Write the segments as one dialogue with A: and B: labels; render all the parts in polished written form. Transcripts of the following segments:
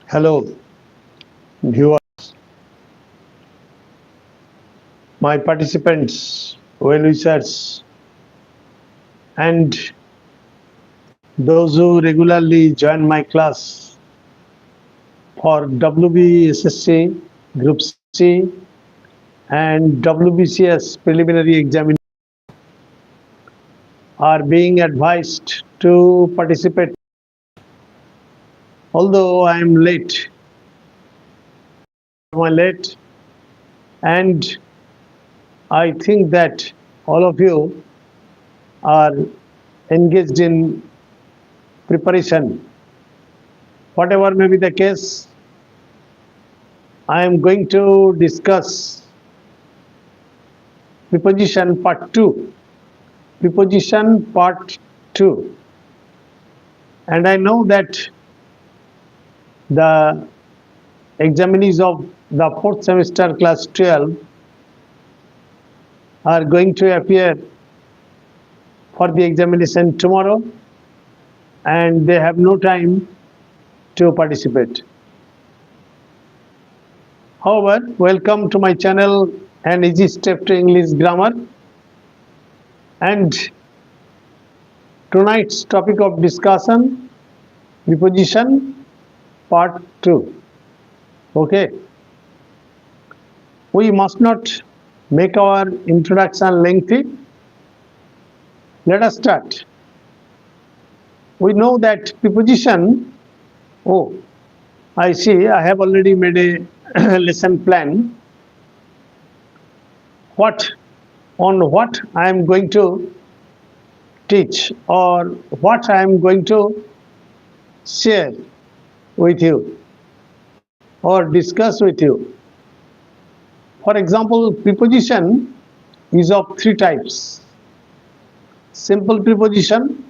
A: Hello, viewers, my participants, well-wishers, and those who regularly join my class for WB SSC Group C and WBCS Preliminary Examination are being advised to participate. Although I am late, and I think that all of you are engaged in preparation. Whatever may be the case, I am going to discuss preposition part 2. Preposition part 2. And I know that the examinees of the 4th semester class 12 are going to appear for the examination tomorrow, and they have no time to participate. However, welcome to my channel, An Easy Step to English Grammar, and tonight's topic of discussion, preposition part 2. Okay, we must not make our introduction lengthy. Let us start. We know that preposition, I see I have already made a lesson plan. What I am going to teach, or what I am going to share with you or discuss with you. For example, preposition is of 3 types: simple preposition,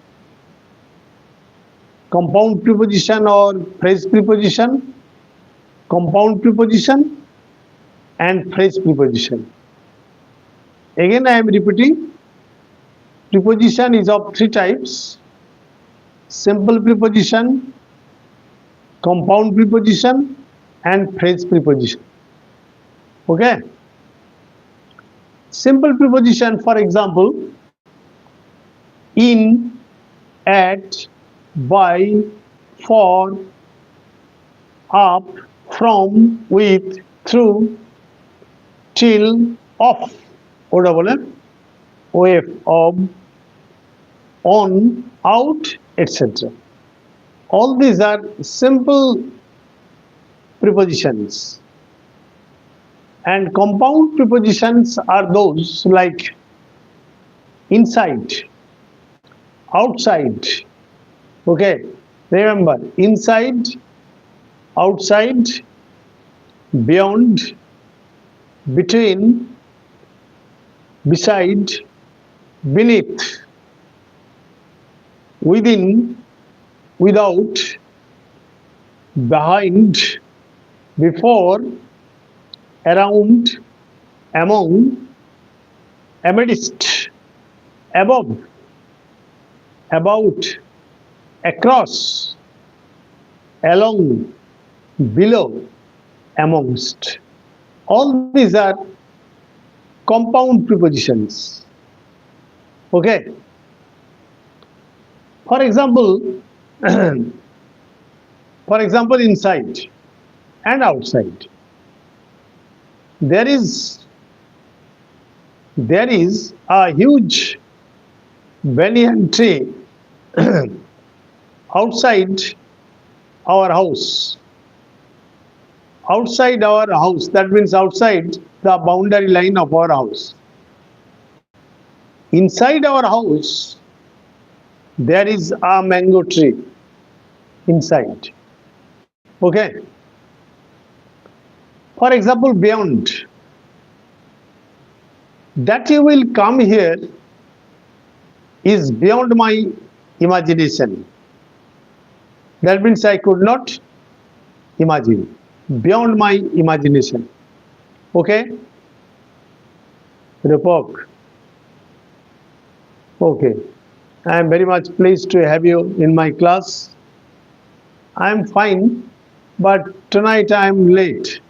A: compound preposition or phrase preposition, compound preposition, and phrase preposition. Again, I am repeating, preposition is of 3 types: simple preposition, compound preposition, and phrase preposition. Okay? Simple preposition, for example, in, at, by, for, up, from, with, through, till, of, with, of, on, out, etc. All these are simple prepositions. And compound prepositions are those like inside, outside. Okay, remember, inside, outside, beyond, between, beside, beneath, within, without, behind, before, around, among, amidst, above, about, across, along, below, amongst. All these are compound prepositions. Okay. For example, inside and outside. There is a huge banyan tree outside our house. Outside our house, that means outside the boundary line of our house. Inside our house, there is a mango tree inside. Okay. For example, beyond. That you will come here is beyond my imagination. That means I could not imagine. Beyond my imagination. Okay? Repok. Okay. I am very much pleased to have you in my class. I am fine. but tonight I am late.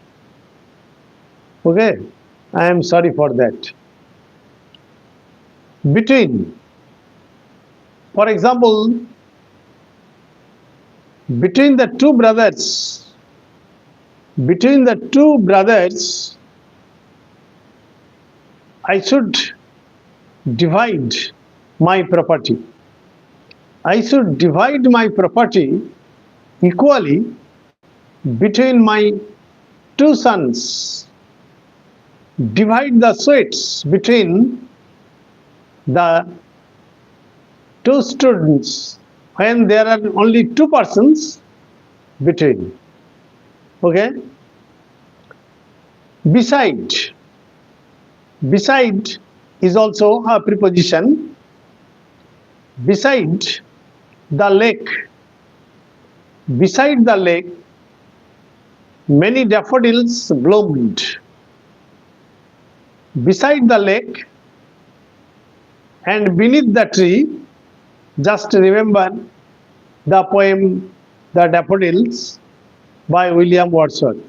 A: Okay, I am sorry for that. Between, for example, between the two brothers, between the two brothers, I should divide my property. I should divide my property equally between my two sons. Divide the sweets between the two students when there are only two persons between. Okay? Beside. Beside is also a preposition. Beside the lake. Beside the lake, many daffodils bloomed. Beside the lake and beneath the tree, just remember the poem The Daffodils by William Wordsworth.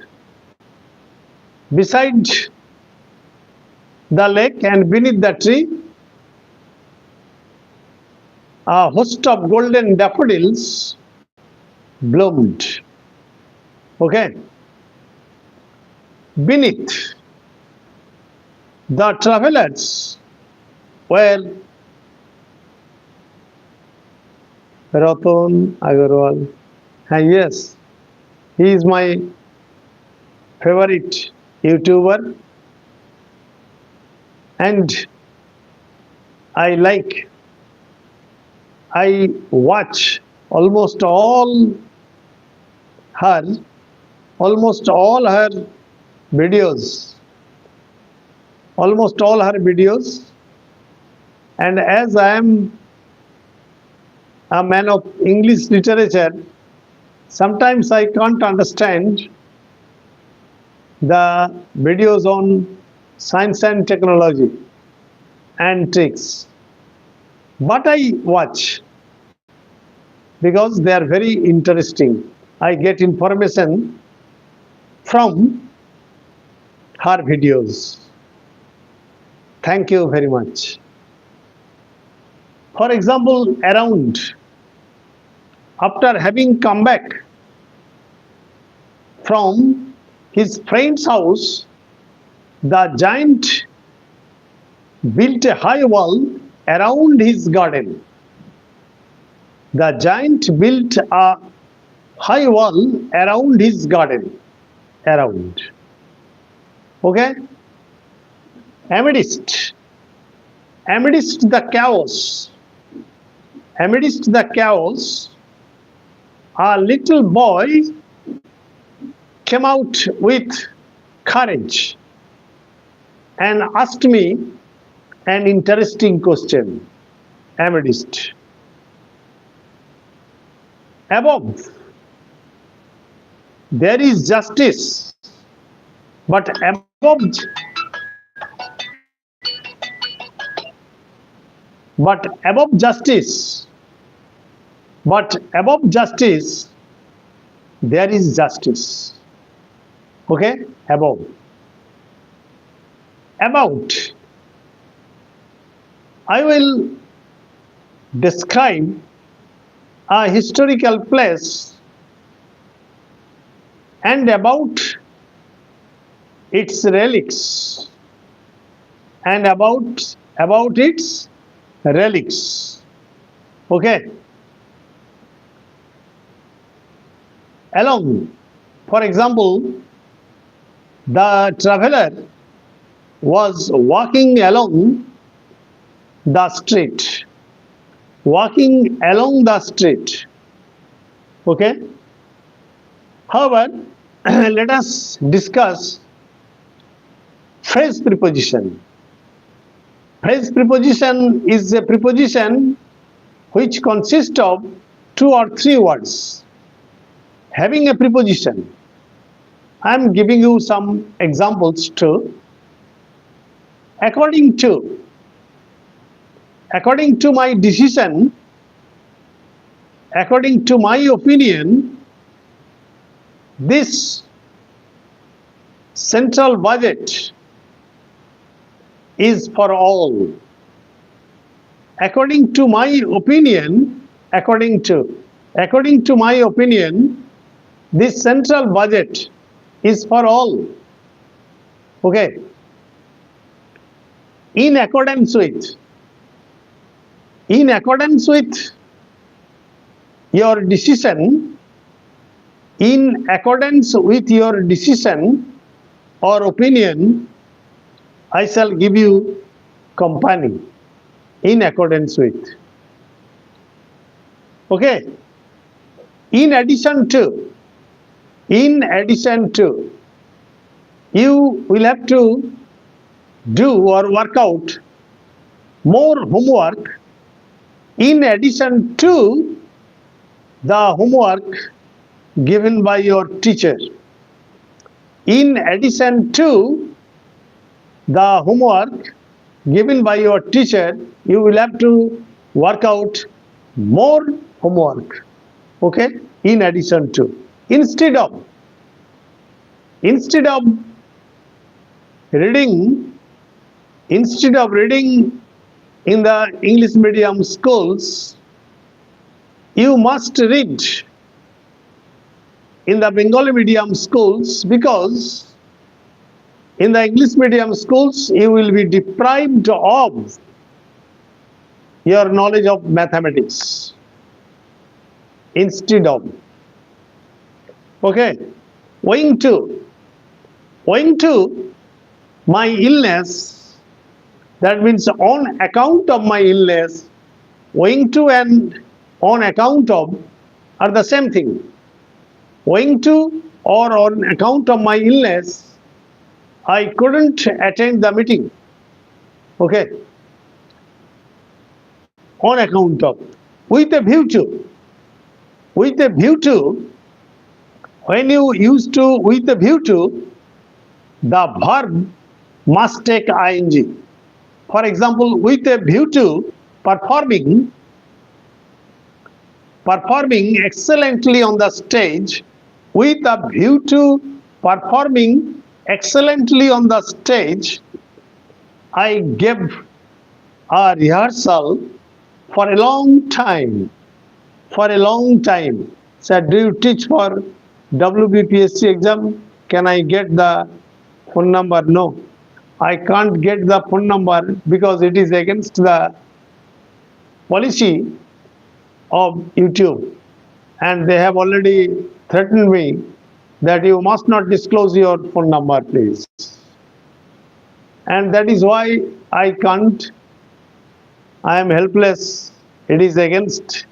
A: Beside the lake and beneath the tree, a host of golden daffodils bloomed. Okay? Beneath, the travelers were Ratan Agarwal. Yes, he is my favorite YouTuber, and I watch almost all her videos, and as I am a man of English literature, sometimes I can't understand the videos on science and technology and tricks, but I watch because they are very interesting. I get information from her videos. Thank you very much. For example, around, after having come back from his friend's house, the giant built a high wall around his garden. The giant built a high wall around his garden. Around. Okay? Amidst the chaos, a little boy came out with courage and asked me an interesting question. Amidst. Above, there is justice, but above justice, there is justice. Okay? Above. About. I will describe a historical place and about its relics and about its relics. Okay? Along, for example, the traveler was walking along the street. Okay? However, let us discuss phrase preposition. Phrase preposition is a preposition which consists of 2 or 3 words. Having a preposition, I am giving you some examples too. According to my decision, according to my opinion, this central budget is for all. According to my opinion, this central budget is for all. Okay. In accordance with your decision, or opinion, I shall give you company. In accordance with. Okay. In addition to, you will have to do or work out more homework in addition to the homework given by your teacher. In addition to the homework given by your teacher, you will have to work out more homework. Okay? In addition to. Instead of reading in the English medium schools, you must read in the Bengali medium schools, because in the English medium schools you will be deprived of your knowledge of mathematics. Instead of. Okay. Owing to my illness, that means on account of my illness, owing to and on account of are the same thing. Owing to or on account of my illness, I couldn't attend the meeting. Okay. On account of. With a view to. When you use to with a view to, the verb must take ing. For example, with a view to performing excellently on the stage, with a view to performing excellently on the stage, I gave a rehearsal for a long time. So, do you teach for WBPSC exam? Can I get the phone number? No, I can't get the phone number because it is against the policy of YouTube, and they have already threatened me that you must not disclose your phone number, please. And that is why I can't. I am helpless. It is against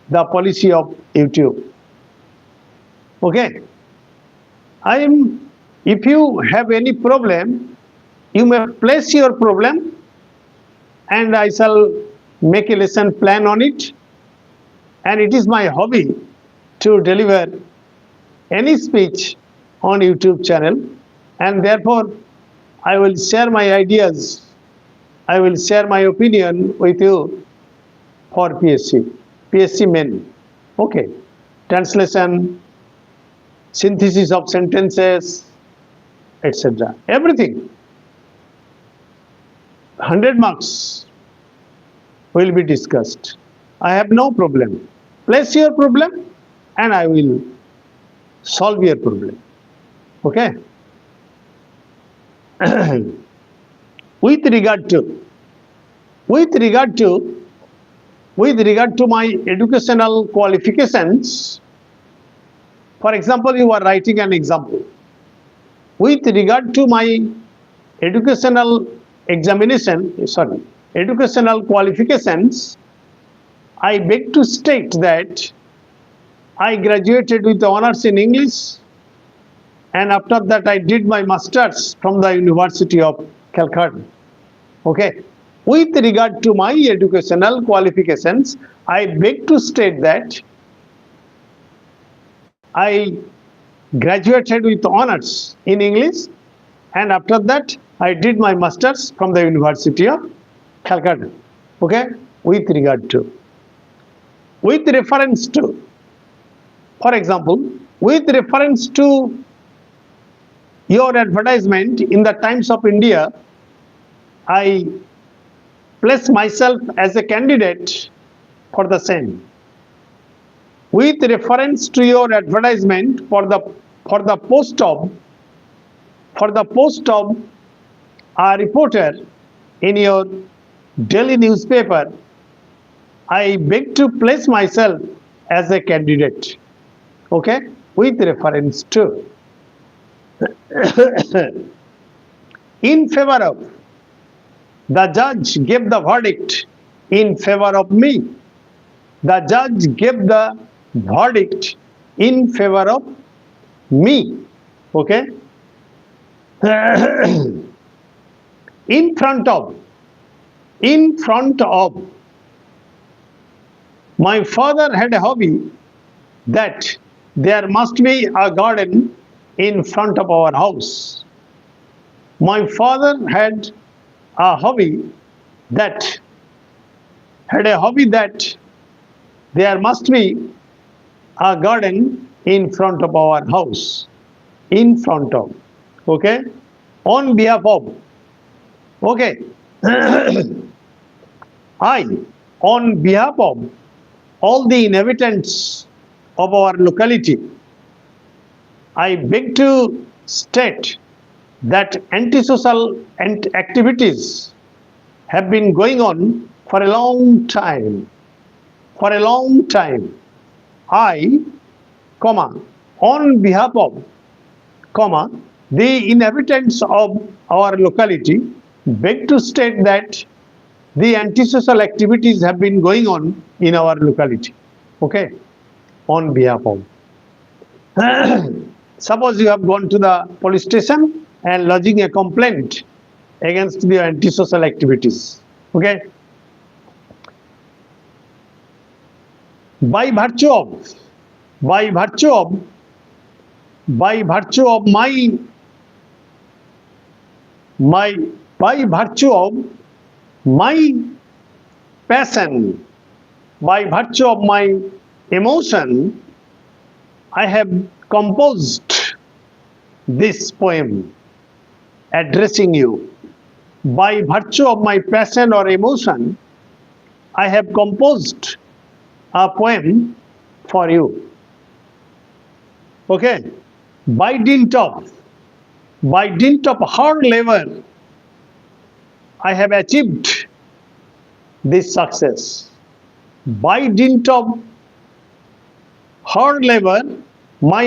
A: the policy of YouTube. Okay. If you have any problem, you may place your problem and I shall make a lesson plan on it. And it is my hobby to deliver any speech on YouTube channel, and therefore I will share my ideas, I will share my opinion with you for PSC main. Okay. Translation, synthesis of sentences, etc. Everything. 100 marks will be discussed. I have no problem. Place your problem and I will solve your problem. Okay. With regard to my educational qualifications, for example, you are writing an example. With regard to my educational qualifications, I beg to state that I graduated with honors in English, and after that I did my masters from the University of Calcutta. Okay. With regard to my educational qualifications, I beg to state that I graduated with honors in English, and after that I did my masters from the University of Calcutta. Okay. With regard to. With reference to. For example, with reference to your advertisement in the Times of India, I place myself as a candidate for the same. With reference to your advertisement for the post of a reporter in your daily newspaper, I beg to place myself as a candidate. Okay, with reference to. In favor of. The judge gave the verdict in favor of me. The judge gave the verdict in favor of me. Okay. In front of. My father had a hobby that there must be a garden in front of our house. My father had a hobby that there must be a garden in front of our house. In front of. Okay. On behalf of. Okay. I, on behalf of all the inhabitants of our locality, I beg to state that antisocial activities have been going on for a long time. I, on behalf of, the inhabitants of our locality beg to state that the antisocial activities have been going on in our locality. Okay, on behalf of. Suppose you have gone to the police station and lodging a complaint against the antisocial activities. Okay. By virtue of my passion, by virtue of my emotion, I have composed this poem addressing you. By virtue of my passion or emotion, I have composed a poem for you. Okay. By dint of hard labor, I have achieved this success. By dint of hard labor, I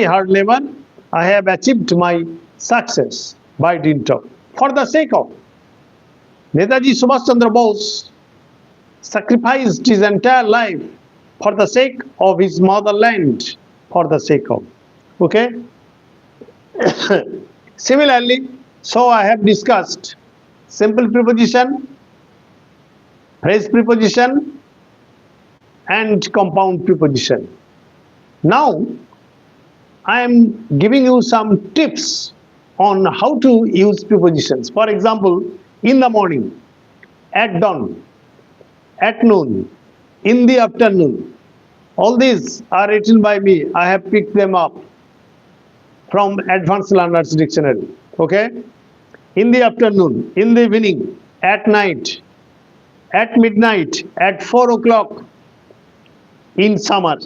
A: have achieved my success. By dint of. For the sake of. Netaji Subhash Chandra Bose sacrificed his entire life for the sake of his motherland. For the sake of. Okay. Similarly, so I have discussed simple preposition, phrase preposition, and compound preposition. Now, I am giving you some tips on how to use prepositions. For example, in the morning, at dawn, at noon, in the afternoon. All these are written by me. I have picked them up from Advanced Learners Dictionary. Okay. In the afternoon, in the evening, at night, at midnight, at 4 o'clock, in summer.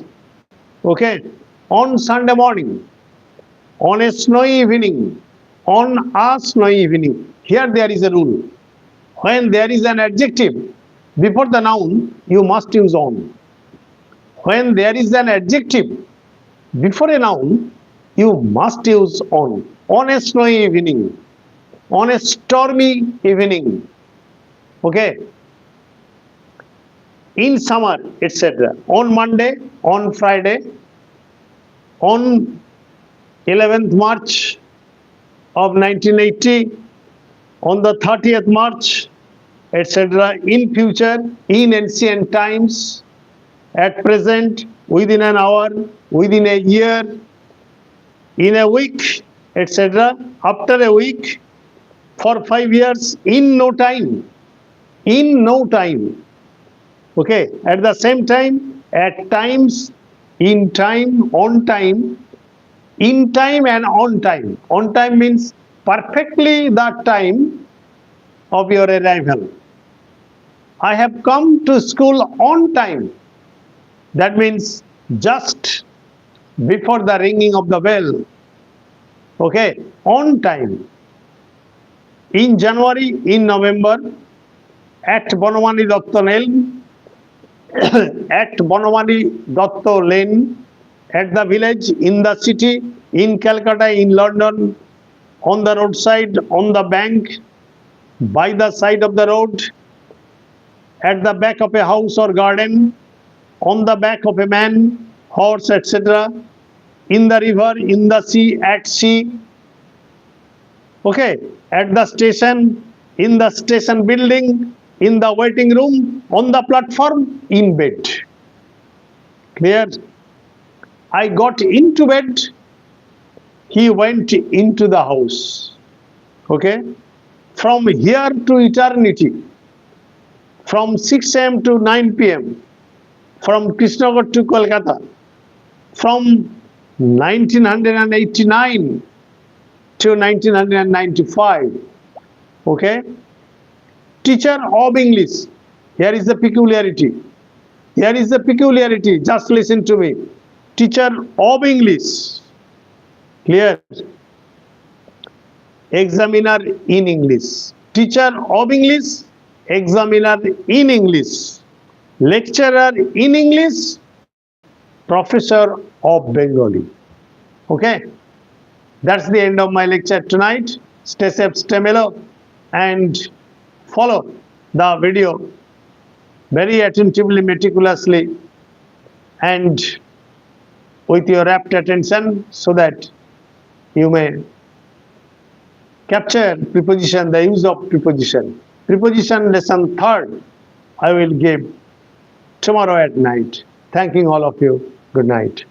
A: Okay. On Sunday morning, on a snowy evening, on a snowy evening. Here there is a rule. When there is an adjective before the noun, you must use on. When there is an adjective before a noun, you must use on. On a snowy evening, on a stormy evening. Okay. In summer, etc. On Monday, on Friday, on 11th March of 1980, on the 30th March, etc. In future, in ancient times, at present, within an hour, within a year, in a week, etc. After a week, for 5 years, in no time. In no time. Okay. At the same time, at times, in time, on time, In time and on time. On time means perfectly the time of your arrival. I have come to school on time. That means just before the ringing of the bell. Okay, on time. In January, in November, at Bonavani Datta Lane, at Bonavani Datta Lane, at the village, in the city, in Calcutta, in London, on the roadside, on the bank, by the side of the road, at the back of a house or garden, on the back of a man, horse, etc., in the river, in the sea, at sea, okay, at the station, in the station building, in the waiting room, on the platform, in bed. Clear? I got into bed, he went into the house. Okay? From here to eternity, from 6 a.m. to 9 p.m., from Krishnagar to Kolkata, from 1989 to 1995. Okay? Teacher of English. Here is the peculiarity. Here is the peculiarity. Just listen to me. Teacher of English. Clear? Examiner in English. Teacher of English. Examiner in English. Lecturer in English. Professor of Bengali. Okay? That's the end of my lecture tonight. Stay safe, stay mellow, and follow the video very attentively, meticulously, and with your rapt attention, so that you may capture preposition, the use of preposition. Preposition lesson 3rd I will give tomorrow at night. Thanking all of you. Good night.